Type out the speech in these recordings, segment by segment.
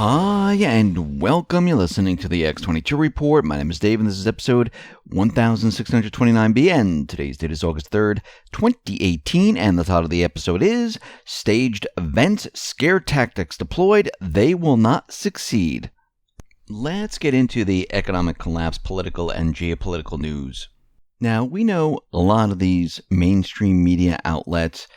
Hi, and welcome. You're listening to the X22 Report. My name is Dave, and this is episode 1629B, and today's date is August 3rd, 2018, and the title of the episode is Staged Events, Scare Tactics Deployed, They Will Not Succeed. Let's get into the economic collapse, political, and geopolitical news. Now, we know a lot of these mainstream media outlets,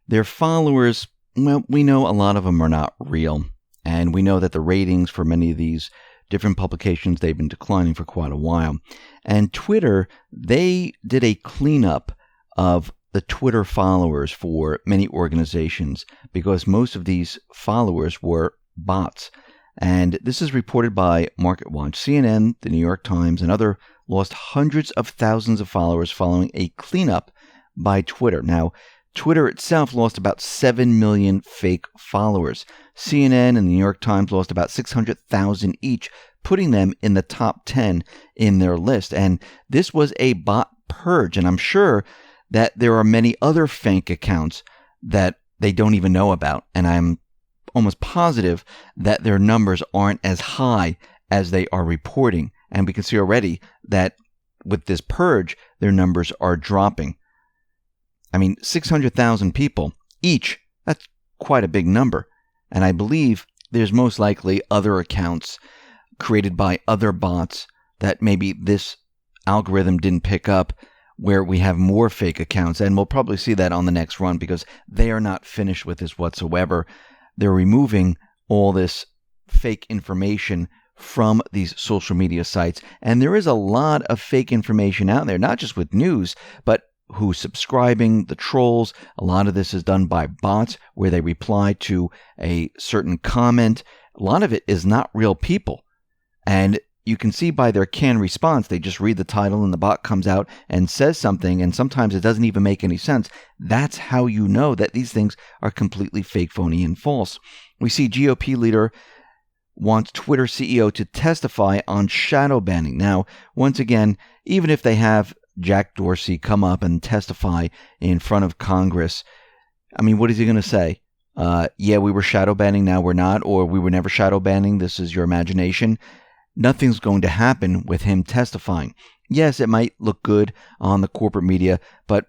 their followers, well, we know a lot of them are not real. And we know that the ratings for many of these different publications, they've been declining for quite a while. And Twitter, they did a cleanup of the Twitter followers for many organizations because most of these followers were bots. And this is reported by MarketWatch. CNN, the New York Times, and other lost hundreds of thousands of followers following a cleanup by Twitter. Now, Twitter itself lost about 7 million fake followers. CNN and the New York Times lost about 600,000 each, putting them in the top 10 in their list. And this was a bot purge. And I'm sure that there are many other fake accounts that they don't even know about. And I'm almost positive that their numbers aren't as high as they are reporting. And we can see already that with this purge, their numbers are dropping. I mean, 600,000 people each, that's quite a big number. And I believe there's most likely other accounts created by other bots that maybe this algorithm didn't pick up where we have more fake accounts. And we'll probably see that on the next run because they are not finished with this whatsoever. They're removing all this fake information from these social media sites. And there is a lot of fake information out there, not just with news, but who's subscribing, the trolls. A lot of this is done by bots where they reply to a certain comment. A lot of it is not real people. And you can see by their canned response, they just read the title and the bot comes out and says something, and sometimes it doesn't even make any sense. That's how you know that these things are completely fake, phony, and false. We see GOP leader wants Twitter CEO to testify on shadow banning. Now, once again, even if they have Jack Dorsey come up and testify in front of Congress, I mean, what is he going to say? Yeah, we were shadow banning, now we're not, or we were never shadow banning, this is your imagination. Nothing's going to happen with him testifying. Yes, it might look good on the corporate media, but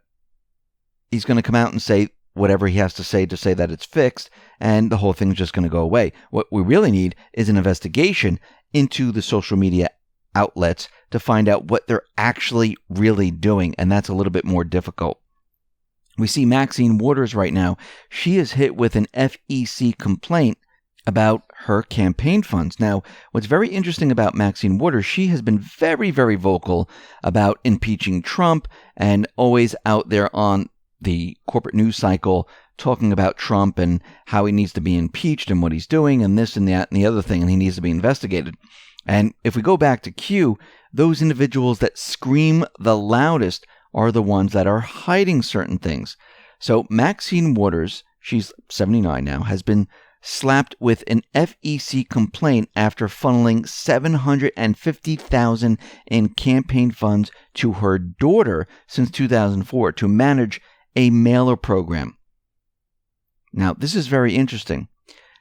he's going to come out and say whatever he has to say that it's fixed, and the whole thing's just going to go away. What we really need is an investigation into the social media outlets to find out what they're actually really doing, and that's a little bit more difficult. We see Maxine Waters right now. She is hit with an FEC complaint about her campaign funds. Now, what's very interesting about Maxine Waters, she has been very, very vocal about impeaching Trump and always out there on the corporate news cycle talking about Trump and how he needs to be impeached and what he's doing and this and that and the other thing, and he needs to be investigated. And if we go back to Q, those individuals that scream the loudest are the ones that are hiding certain things. So Maxine Waters, she's 79 now, has been slapped with an FEC complaint after funneling $750,000 in campaign funds to her daughter since 2004 to manage a mailer program. Now, this is very interesting.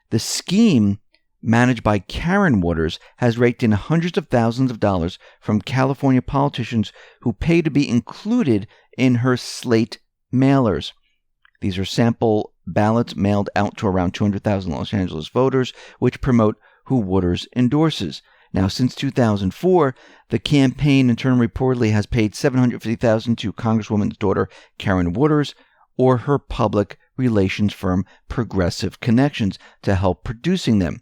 The scheme managed by Karen Waters has raked in hundreds of thousands of dollars from California politicians who pay to be included in her slate mailers. These are sample ballots mailed out to around 200,000 Los Angeles voters, which promote who Waters endorses. Now, since 2004, the campaign in turn reportedly has paid $750,000 to Congresswoman's daughter, Karen Waters, or her public relations firm, Progressive Connections, to help producing them.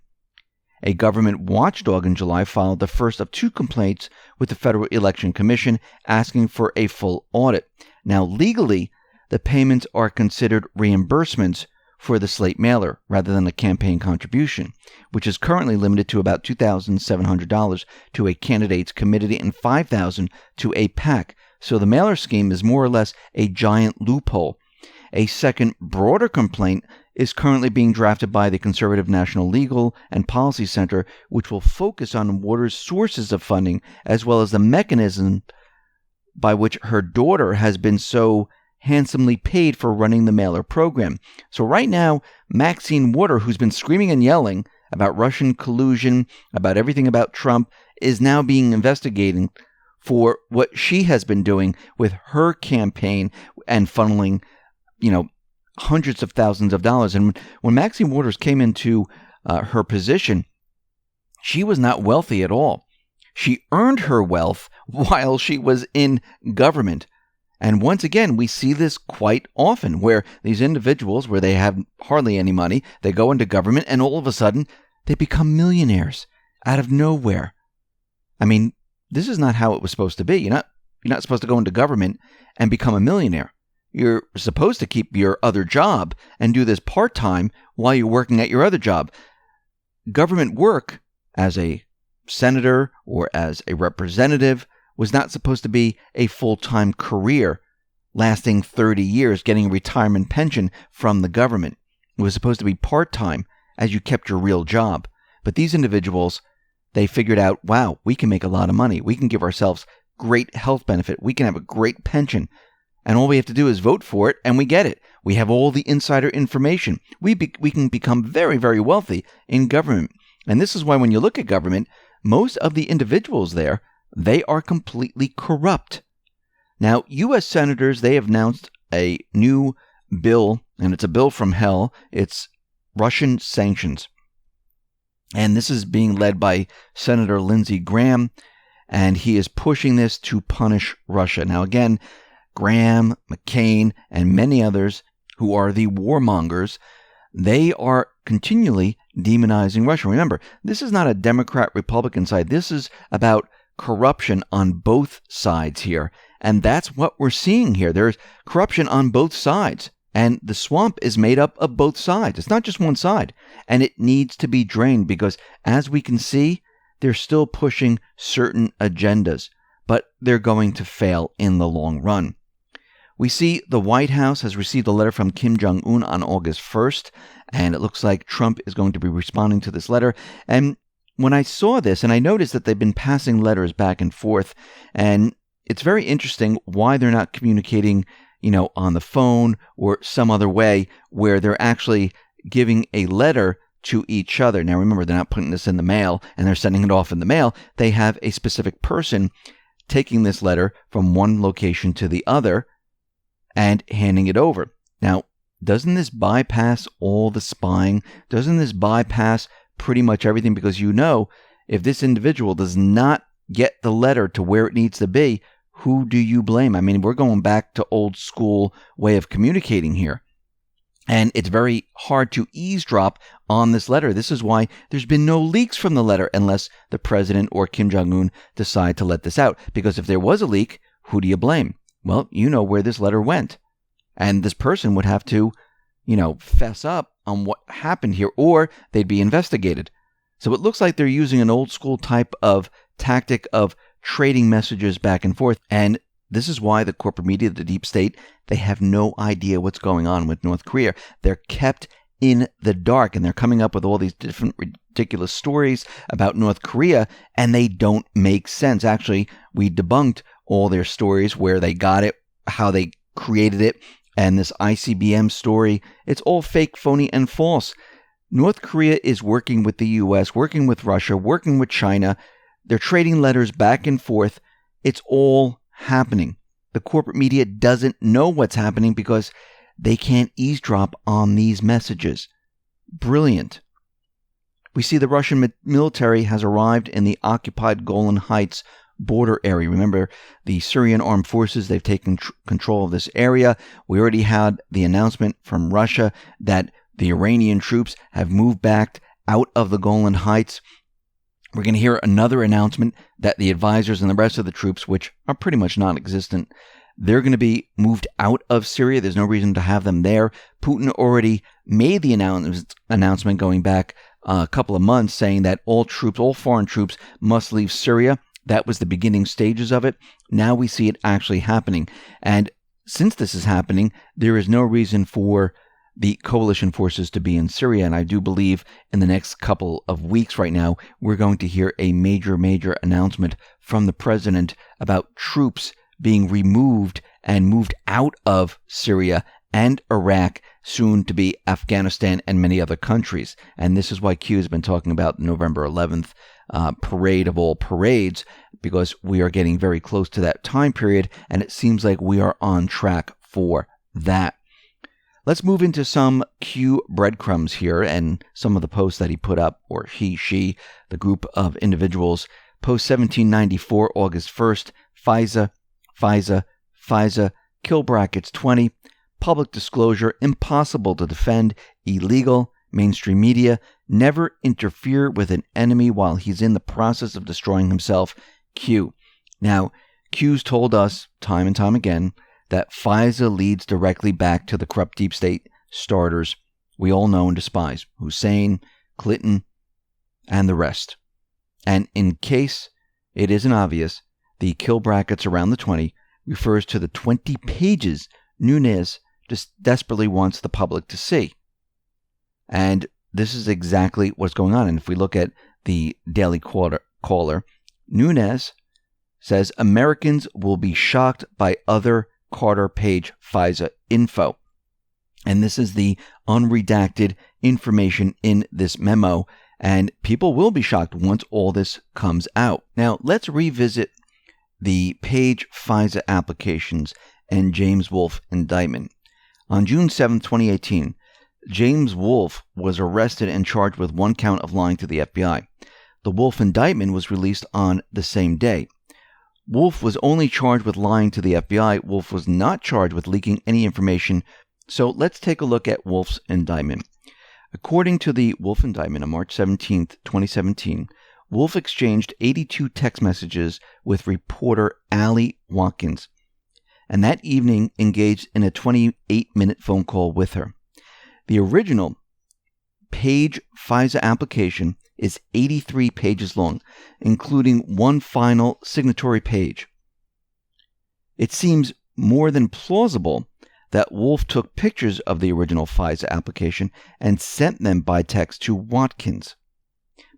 A government watchdog in July filed the first of two complaints with the Federal Election Commission asking for a full audit. Now, legally, the payments are considered reimbursements for the slate mailer rather than a campaign contribution, which is currently limited to about $2,700 to a candidate's committee and $5,000 to a PAC. So the mailer scheme is more or less a giant loophole. A second, broader complaint is currently being drafted by the Conservative National Legal and Policy Center, which will focus on Waters' sources of funding as well as the mechanism by which her daughter has been so handsomely paid for running the mailer program. So right now, Maxine Waters, who's been screaming and yelling about Russian collusion, about everything about Trump, is now being investigated for what she has been doing with her campaign and funneling, hundreds of thousands of dollars. And when Maxine Waters came into her position, she was not wealthy at all. She earned her wealth while she was in government. And once again, we see this quite often where these individuals, where they have hardly any money, they go into government and all of a sudden they become millionaires out of nowhere. I mean, this is not how it was supposed to be. You're not supposed to go into government and become a millionaire. You're supposed to keep your other job and do this part-time while you're working at your other job. Government work as a senator or as a representative was not supposed to be a full-time career lasting 30 years, getting a retirement pension from the government. It was supposed to be part-time as you kept your real job. But these individuals, they figured out, wow, we can make a lot of money. We can give ourselves great health benefit. We can have a great pension. And all we have to do is vote for it, and we get it. We have all the insider information. We can become very, very wealthy in government. And this is why when you look at government, most of the individuals there, they are completely corrupt. Now, U.S. senators, they have announced a new bill, and it's a bill from hell. It's Russian sanctions. And this is being led by Senator Lindsey Graham, and he is pushing this to punish Russia. Now, again, Graham, McCain, and many others who are the warmongers, they are continually demonizing Russia. Remember, this is not a Democrat-Republican side. This is about corruption on both sides here. And that's what we're seeing here. There's corruption on both sides. And the swamp is made up of both sides. It's not just one side. And it needs to be drained because, as we can see, they're still pushing certain agendas. But they're going to fail in the long run. We see the White House has received a letter from Kim Jong-un on August 1st. And it looks like Trump is going to be responding to this letter. And when I saw this, and I noticed that they've been passing letters back and forth, and it's very interesting why they're not communicating, on the phone or some other way where they're actually giving a letter to each other. Now, remember, they're not putting this in the mail and they're sending it off in the mail. They have a specific person taking this letter from one location to the other and handing it over. Now, doesn't this bypass all the spying? Doesn't this bypass pretty much everything? Because if this individual does not get the letter to where it needs to be, who do you blame? I mean, we're going back to old school way of communicating here. And it's very hard to eavesdrop on this letter. This is why there's been no leaks from the letter unless the president or Kim Jong-un decide to let this out. Because if there was a leak, who do you blame? Well, you know where this letter went. And this person would have to, fess up on what happened here, or they'd be investigated. So it looks like they're using an old school type of tactic of trading messages back and forth. And this is why the corporate media, the deep state, they have no idea what's going on with North Korea. They're kept in the dark, and they're coming up with all these different ridiculous stories about North Korea, and they don't make sense. Actually, we debunked all their stories, where they got it, how they created it, and this ICBM story. It's all fake, phony, and false. North Korea is working with the U.S., working with Russia, working with China. They're trading letters back and forth. It's all happening. The corporate media doesn't know what's happening because they can't eavesdrop on these messages. Brilliant. We see the Russian military has arrived in the occupied Golan Heights border area. Remember, the Syrian armed forces, they've taken control of this area. We already had the announcement from Russia that the Iranian troops have moved back out of the Golan Heights. We're going to hear another announcement that the advisors and the rest of the troops, which are pretty much non-existent, they're going to be moved out of Syria. There's no reason to have them there. Putin already made the announcement going back a couple of months saying that all foreign troops must leave Syria. That was the beginning stages of it. Now we see it actually happening. And since this is happening, there is no reason for the coalition forces to be in Syria. And I do believe in the next couple of weeks right now, we're going to hear a major announcement from the president about troops being removed and moved out of Syria and Iraq, soon to be Afghanistan, and many other countries. And this is why Q has been talking about November 11th parade of all parades, because we are getting very close to that time period, and it seems like we are on track for that. Let's move into some Q breadcrumbs here and some of the posts that he put up, or he, she, the group of individuals. Post 1794, August 1st, FISA, kill brackets 20, public disclosure, impossible to defend, illegal, mainstream media, never interfere with an enemy while he's in the process of destroying himself, Q. Now, Q's told us time and time again that FISA leads directly back to the corrupt deep state starters we all know and despise, Hussein, Clinton, and the rest. And in case it isn't obvious, the kill brackets around the 20 refers to the 20 pages Nunes just desperately wants the public to see. And this is exactly what's going on. And if we look at the Daily Caller, Nunes says Americans will be shocked by other Carter Page FISA info. And this is the unredacted information in this memo. And people will be shocked once all this comes out. Now, let's revisit the Page FISA applications and James Wolfe indictment. On June 7, 2018, James Wolfe was arrested and charged with one count of lying to the FBI. The Wolfe indictment was released on the same day. Wolfe was only charged with lying to the FBI. Wolfe was not charged with leaking any information. So let's take a look at Wolfe's indictment. According to the Wolfe indictment on March 17, 2017, Wolfe exchanged 82 text messages with reporter Allie Watkins, and that evening engaged in a 28-minute phone call with her. The original Page FISA application is 83 pages long, including one final signatory page. It seems more than plausible that Wolfe took pictures of the original FISA application and sent them by text to Watkins.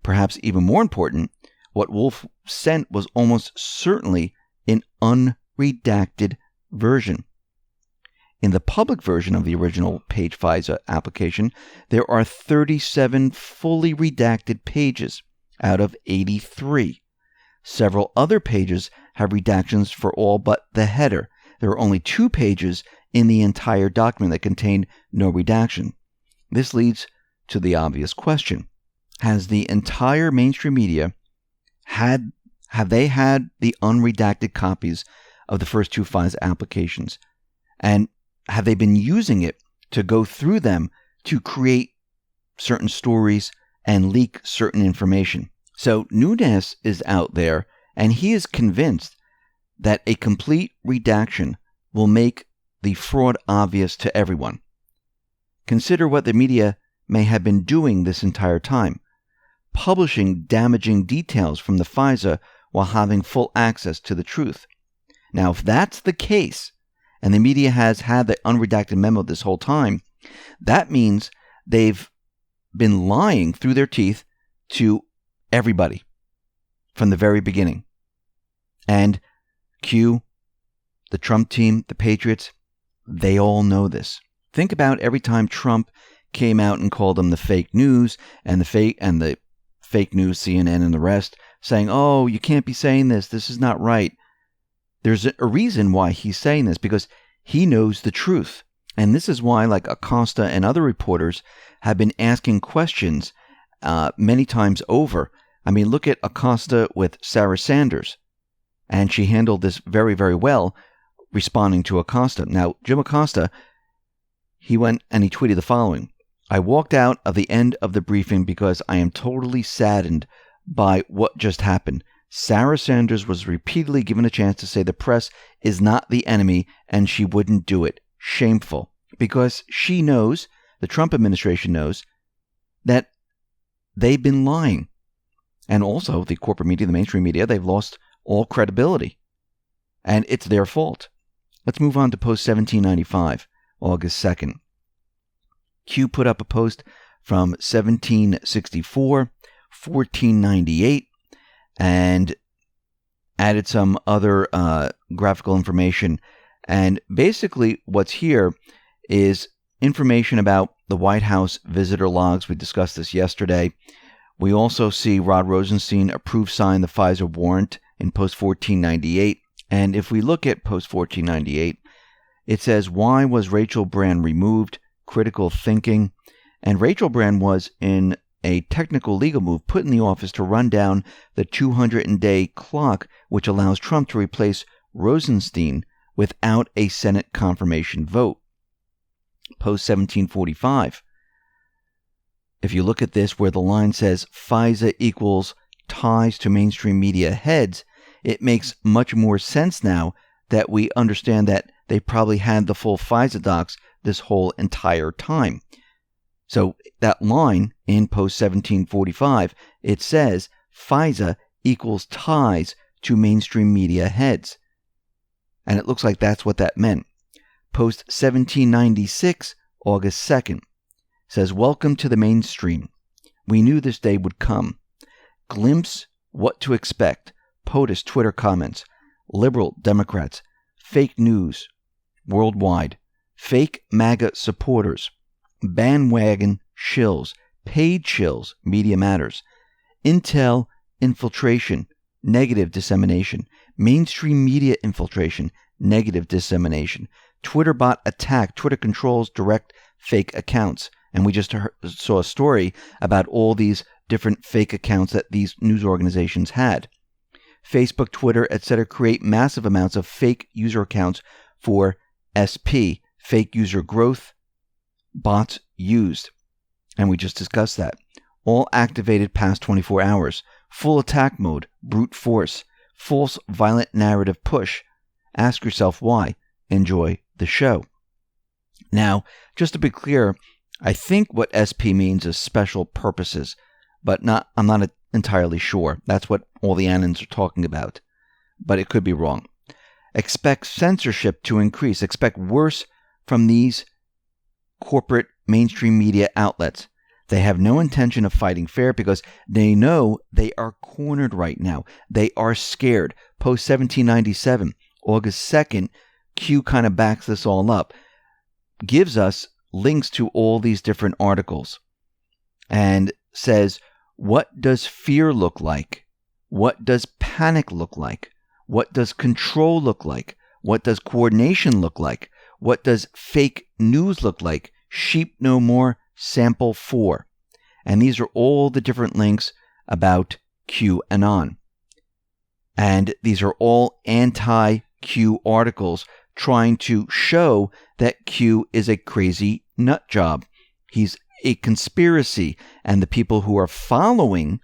Perhaps even more important, what Wolfe sent was almost certainly an unredacted version. In the public version of the original Page FISA application, there are 37 fully redacted pages out of 83. Several other pages have redactions for all but the header. There are only 2 pages in the entire document that contain no redaction. This leads to the obvious question. Has the entire mainstream media have they had the unredacted copies of the first 2 FISA applications? And have they been using it to go through them to create certain stories and leak certain information? So Nunes is out there, and he is convinced that a complete redaction will make the fraud obvious to everyone. Consider what the media may have been doing this entire time, publishing damaging details from the FISA while having full access to the truth. Now, if that's the case, and the media has had the unredacted memo this whole time, that means they've been lying through their teeth to everybody from the very beginning. And Q, the Trump team, the Patriots, they all know this. Think about every time Trump came out and called them the fake news and the fake news, CNN and the rest, saying, "Oh, you can't be saying this. This is not right." There's a reason why he's saying this, because he knows the truth. And this is why, like Acosta and other reporters have been asking questions many times over. I mean, look at Acosta with Sarah Sanders. And she handled this very, very well, responding to Acosta. Now, Jim Acosta, he went and he tweeted the following. "I walked out of the end of the briefing because I am totally saddened by what just happened. Sarah Sanders was repeatedly given a chance to say the press is not the enemy, and she wouldn't do it. Shameful." Because she knows, the Trump administration knows, that they've been lying. And also, the corporate media, the mainstream media, they've lost all credibility. And it's their fault. Let's move on to post 1795, August 2nd. Q put up a post from 1764, 1498, and added some other graphical information. And basically what's here is information about the White House visitor logs. We discussed this yesterday. We also see Rod Rosenstein sign the Pfizer warrant in Post 1498. And if we look at Post 1498, it says, why was Rachel Brand removed? Critical thinking. And Rachel Brand was, in a technical legal move, put in the office to run down the 200-day clock, which allows Trump to replace Rosenstein without a Senate confirmation vote. Post 1745. If you look at this, where the line says FISA equals ties to mainstream media heads, it makes much more sense now that we understand that they probably had the full FISA docs this whole entire time. So that line in Post 1745, it says FISA equals ties to mainstream media heads. And it looks like that's what that meant. Post 1796, August 2nd, says, welcome to the mainstream. We knew this day would come. Glimpse what to expect. POTUS Twitter comments. Liberal Democrats. Fake news worldwide. Fake MAGA supporters. Bandwagon shills. Paid shills. Media Matters. Intel infiltration. Negative dissemination. Mainstream media infiltration. Negative dissemination. Twitter bot attack. Twitter controls direct fake accounts. And we just saw a story about all these different fake accounts that these news organizations had. Facebook, Twitter, etc. create massive amounts of fake user accounts for SP, fake user growth, bots used. And we just discussed that. All activated past 24 hours. Full attack mode, brute force, false violent narrative push. Ask yourself why. Enjoy the show. Now, just to be clear, I think what SP means is special purposes, but I'm not entirely sure. That's what all the anons are talking about, but it could be wrong. Expect censorship to increase. Expect worse from these corporate mainstream media outlets. They have no intention of fighting fair because they know they are cornered right now. They are scared. Post 1797, August 2nd, Q kind of backs this all up. Gives us links to all these different articles and says, what does fear look like? What does panic look like? What does control look like? What does coordination look like? What does fake news look like? Sheep no more, sample 4. And these are all the different links about QAnon. And these are all anti-Q articles trying to show that Q is a crazy nut job. He's a conspiracy. And the people who are following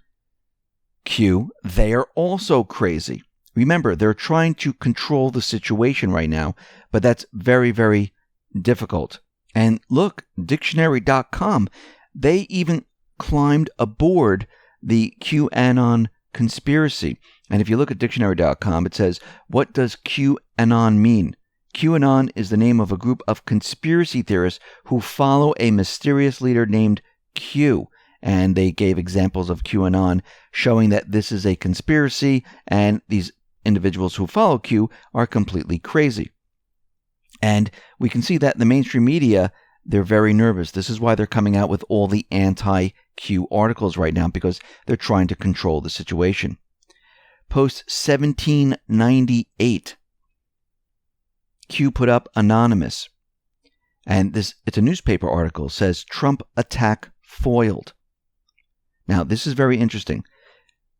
Q, they are also crazy. Remember, they're trying to control the situation right now, but that's very, very difficult. And look, dictionary.com, they even climbed aboard the QAnon conspiracy. And if you look at dictionary.com, it says, what does QAnon mean? QAnon is the name of a group of conspiracy theorists who follow a mysterious leader named Q. And they gave examples of QAnon showing that this is a conspiracy and these individuals who follow Q are completely crazy. And we can see that in the mainstream media, they're very nervous. This is why they're coming out with all the anti-Q articles right now, because they're trying to control the situation. Post 1798. Q put up anonymous. And it's a newspaper article, says Trump attack foiled. Now, this is very interesting.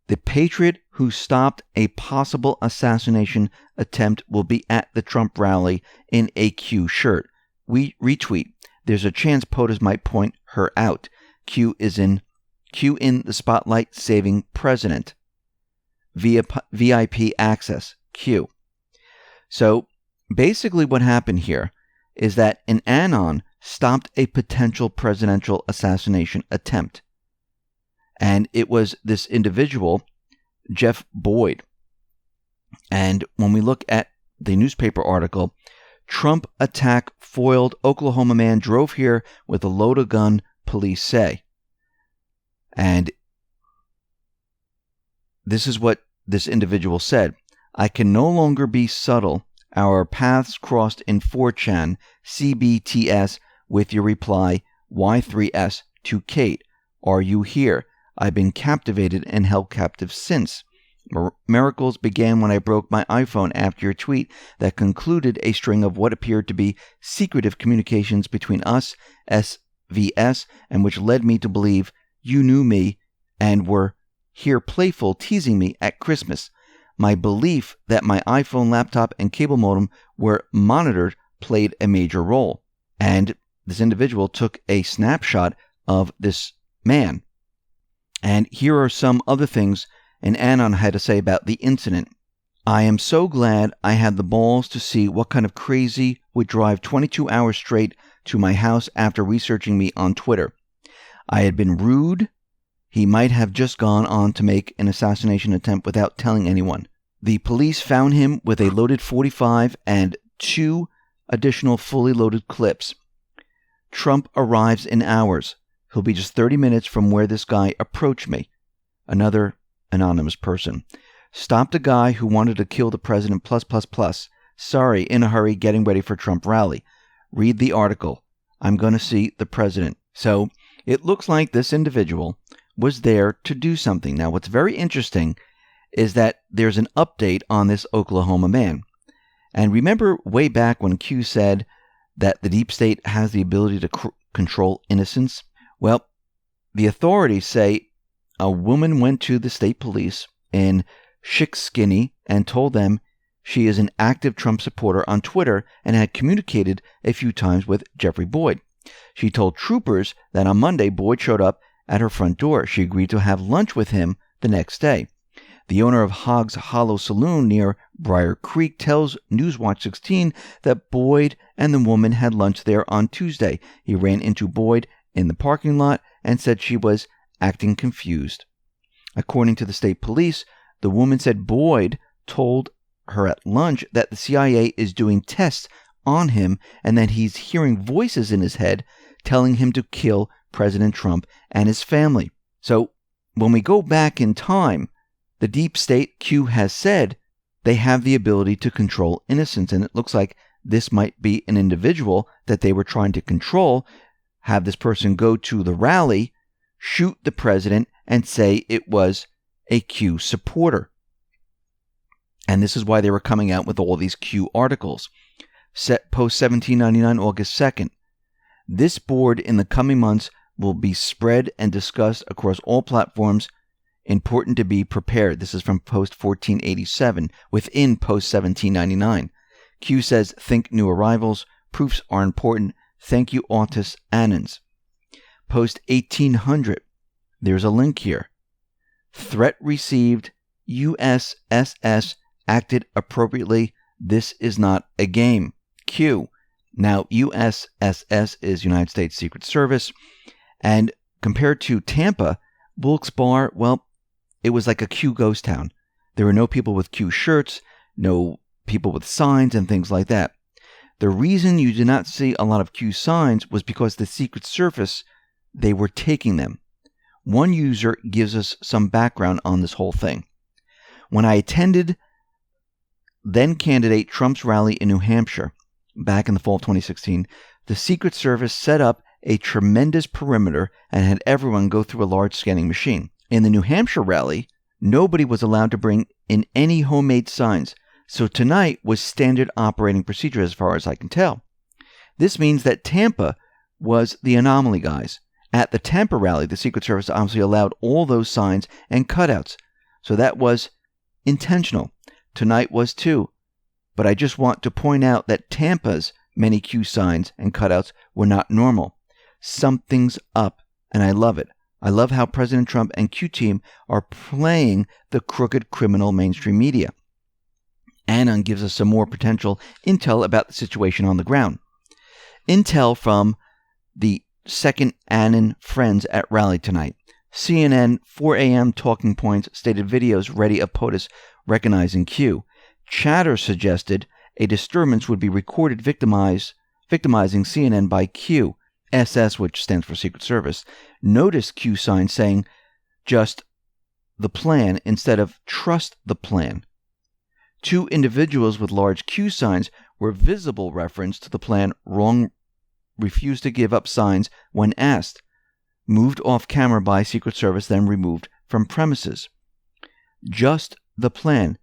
The patriot who stopped a possible assassination attempt will be at the Trump rally in a Q shirt. We retweet. There's a chance POTUS might point her out. Q in the spotlight saving president. Via VIP access. Q. So basically what happened here is that an anon stopped a potential presidential assassination attempt. And it was this individual, Jeff Boyd. And when we look at the newspaper article, Trump attack foiled. Oklahoma man drove here with a loaded gun, police say. And this is what this individual said. I can no longer be subtle. Our paths crossed in 4chan, CBTS, with your reply, Y3S, to Kate. Are you here? I've been captivated and held captive since. Miracles began when I broke my iPhone after your tweet that concluded a string of what appeared to be secretive communications between us, SVS, and which led me to believe you knew me and were here playful teasing me at Christmas. My belief that my iPhone, laptop, and cable modem were monitored played a major role. And this individual took a snapshot of this man. And here are some other things and Anon had to say about the incident. I am so glad I had the balls to see what kind of crazy would drive 22 hours straight to my house after researching me on Twitter. I had been rude. He might have just gone on to make an assassination attempt without telling anyone. The police found him with a loaded .45 and 2 additional fully loaded clips. Trump arrives in hours. He'll be just 30 minutes from where this guy approached me. Another anonymous person. Stopped a guy who wanted to kill the president +++. Sorry, in a hurry, getting ready for Trump rally. Read the article. I'm going to see the president. So it looks like this individual was there to do something. Now, what's very interesting is that there's an update on this Oklahoma man. And remember way back when Q said that the deep state has the ability to control innocence? Well, the authorities say a woman went to the state police in Shikskini and told them she is an active Trump supporter on Twitter and had communicated a few times with Jeffrey Boyd. She told troopers that on Monday Boyd showed up at her front door. She agreed to have lunch with him the next day. The owner of Hogg's Hollow Saloon near Briar Creek tells Newswatch 16 that Boyd and the woman had lunch there on Tuesday. He ran into Boyd in the parking lot and said she was acting confused. According to the state police, the woman said Boyd told her at lunch that the CIA is doing tests on him and that he's hearing voices in his head telling him to kill President Trump and his family. So when we go back in time, the deep state, Q has said, they have the ability to control innocence, and it looks like this might be an individual that they were trying to control, have this person go to the rally, shoot the president, and say it was a Q supporter. And this is why they were coming out with all these Q articles. Post 1799, August 2nd. This board in the coming months will be spread and discussed across all platforms. Important to be prepared. This is from post 1487, within post 1799. Q says, think new arrivals. Proofs are important. Thank you, Autis Anons. Post 1800. There's a link here. Threat received. USSS acted appropriately. This is not a game. Q. Now, USSS is United States Secret Service. And compared to Tampa, Wilkes-Barre, well, it was like a Q ghost town. There were no people with Q shirts, no people with signs and things like that. The reason you did not see a lot of Q signs was because the Secret Service, they were taking them. One user gives us some background on this whole thing. When I attended then candidate Trump's rally in New Hampshire back in the fall of 2016, the Secret Service set up a tremendous perimeter and had everyone go through a large scanning machine. In the New Hampshire rally, nobody was allowed to bring in any homemade signs, so tonight was standard operating procedure as far as I can tell. This means that Tampa was the anomaly, guys. At the Tampa rally, the Secret Service obviously allowed all those signs and cutouts, so that was intentional. Tonight was too. But I just want to point out that Tampa's many Q signs and cutouts were not normal. Something's up, and I love it. I love how President Trump and Q team are playing the crooked criminal mainstream media. Anon gives us some more potential intel about the situation on the ground. Intel from the second Anon friends at rally tonight. CNN 4 a.m. talking points stated videos ready of POTUS recognizing Q. Chatter suggested a disturbance would be recorded victimizing CNN by Q. SS, which stands for Secret Service, noticed Q sign saying just the plan instead of trust the plan. Two individuals with large Q signs were visible reference to the plan. Wrong, refused to give up signs when asked. Moved off camera by Secret Service, then removed from premises. Just the plan.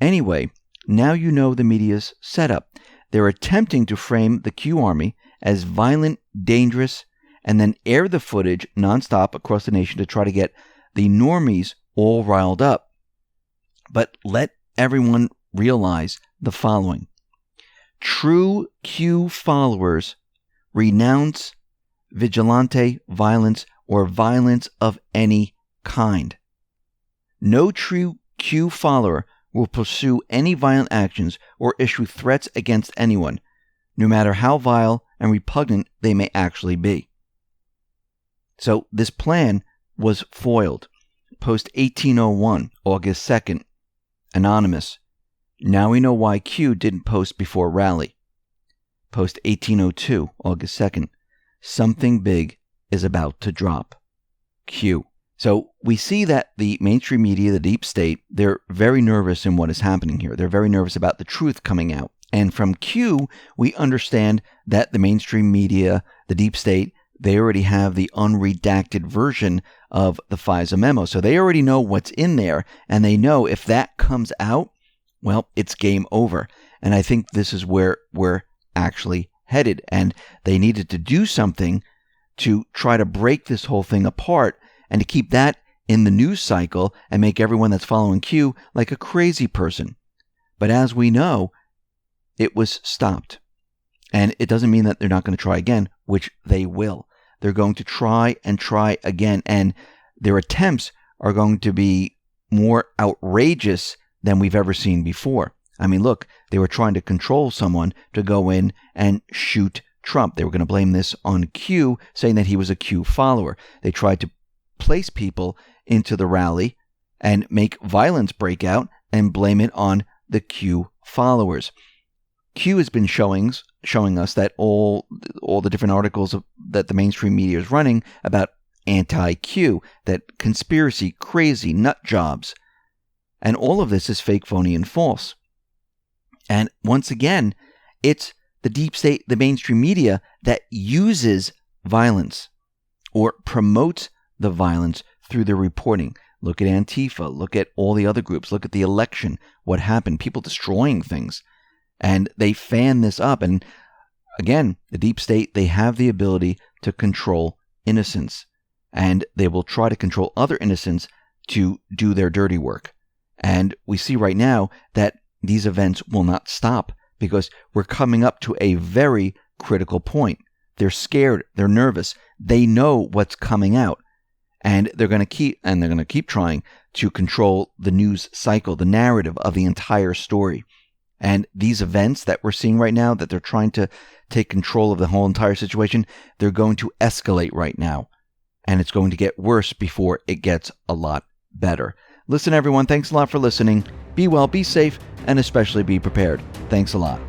Anyway, now you know the media's setup. They're attempting to frame the Q army as violent, dangerous, and then air the footage nonstop across the nation to try to get the normies all riled up. But let everyone realize the following. True Q followers renounce vigilante violence or violence of any kind. No true Q follower will pursue any violent actions or issue threats against anyone, no matter how vile and repugnant they may actually be. So this plan was foiled. Post 1801, August 2nd. Anonymous. Now we know why Q didn't post before rally. Post 1802, August 2nd. Something big is about to drop. Q. So we see that the mainstream media, the deep state, they're very nervous in what is happening here. They're very nervous about the truth coming out. And from Q, we understand that the mainstream media, the deep state, they already have the unredacted version of the FISA memo. So they already know what's in there, and they know if that comes out, well, it's game over. And I think this is where we're actually headed. And they needed to do something to try to break this whole thing apart and to keep that in the news cycle and make everyone that's following Q like a crazy person. But as we know, it was stopped. And it doesn't mean that they're not going to try again, which they will. They're going to try and try again. And their attempts are going to be more outrageous than we've ever seen before. I mean, look, they were trying to control someone to go in and shoot Trump. They were going to blame this on Q, saying that he was a Q follower. They tried to place people into the rally and make violence break out and blame it on the Q followers. Q has been showing us that all the different articles that the mainstream media is running about anti-Q, that conspiracy, crazy, nut jobs. And all of this is fake, phony, and false. And once again, it's the deep state, the mainstream media that uses violence or promotes the violence through their reporting. Look at Antifa. Look at all the other groups. Look at the election. What happened? People destroying things. And they fan this up. And again, the deep state, they have the ability to control innocents. And they will try to control other innocents to do their dirty work. And we see right now that these events will not stop because we're coming up to a very critical point. They're scared. They're nervous. They know what's coming out. And they're going to keep trying to control the news cycle, the narrative of the entire story. And these events that we're seeing right now, that they're trying to take control of the whole entire situation, they're going to escalate right now. And it's going to get worse before it gets a lot better. Listen, everyone, thanks a lot for listening. Be well, be safe, and especially be prepared. Thanks a lot.